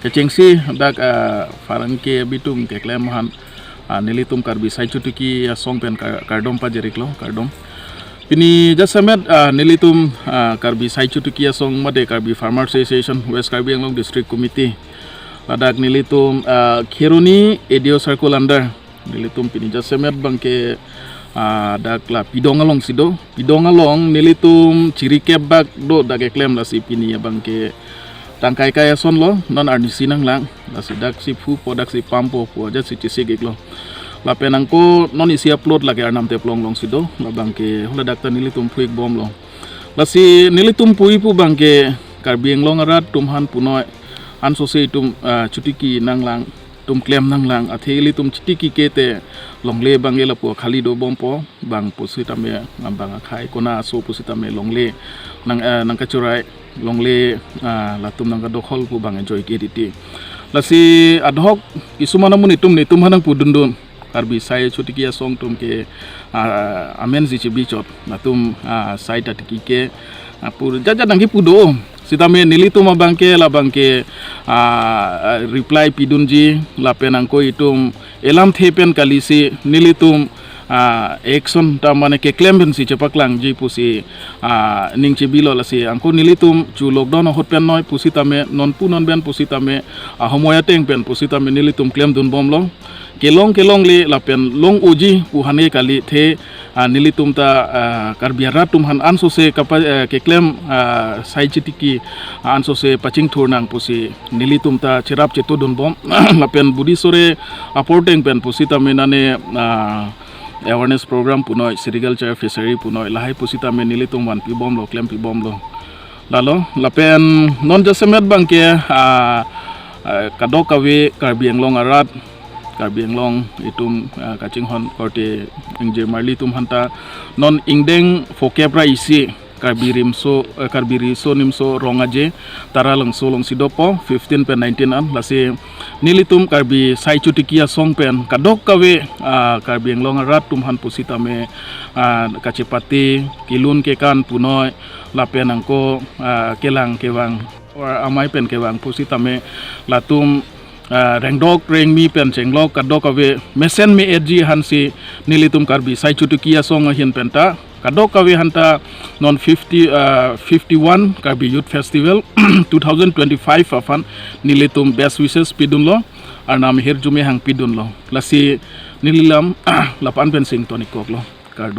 kecengsi dak farang ke bitum ke klemahan nilitum karbi sai cutuki song pen kardom pa jeriklo kardom pini jasamet nilitum karbi sai cutuki song made karbi farmer association West Karbi Anglong district committee ladak nilitum kheruni edio circle under nilitum pini jasamet bangke dakla pidongalong sido pidongalong nilitum cirikep bak do dak klem la si pini bangke tangkai kaya son lo non arnisi nang lang la si dak si fu podak si pampo po aja si cisik lo la penang ko non isi upload lagi arnam te plong long sido la bangke hola dak tan nilitum puik bom lo la si nilitum pui pu bangke karbieng long arat tumhan punoi an so se tum cutiki nang lang tum klem nang lang atheli tum citiki kete longle bange la po khali do bompo bang positame ngambang khai kona so positame longle nang kacurai longle latum nang kadokol pu bang enjoy kediti lasi adhok isumana mun itum ni tum hanang pudundun karbi sai cutiki song tum ke amen ji bichot latum sai tatiki ke pur jaja nang pudo sitame nilitum abangke la bangke reply pidunji la penangko itum elam thepen kalisi nilitum action tamane ke klemben si cepaklang ji pusi ningche bilo la si angko nilitum chu lockdown hot pen noi pusi tame non punon ben pusi tame homoya teng pen pusi tame nilitum klem dun bomlong kelong le la pen long uji puhane kali the nilitum ta karbiara tumhan anso se ke klem sai chitiki anso se paching thurnang pusi nilitum ta cherap cheto dun bom la pen budi sore aporteng pen pusi tame nane awareness program punoi sericulture fishery punoi lahai pusita me nilitum wan pi bom lo klem pi bom lo lalo lapen non jasemet bangke kadokawe karbieng long arat karbieng long itum kaching hon korte ingje marli tum hanta non ingdeng fokepra isi karbiri so nimso rongaje taralang solong sidopo 15 pen 19 an lasi nilitum karbi sai cutikia song pen kadok kawe karbi englong rat tumhan pusita me kacepati kilun kekan punoi lapen angko kelang kewang amai pen kewang pusita me latum rengdok rengmi pen cenglok kadok kawe mesen me edji hansi nilitum karbi sai cutikia song hin penta kadok kawe hanta non 51 karbi youth festival 2025 afan nilitum best wishes pidun lo arnam her jume hang pidun lo lasi nililam lapan pensing tonikok lo kardom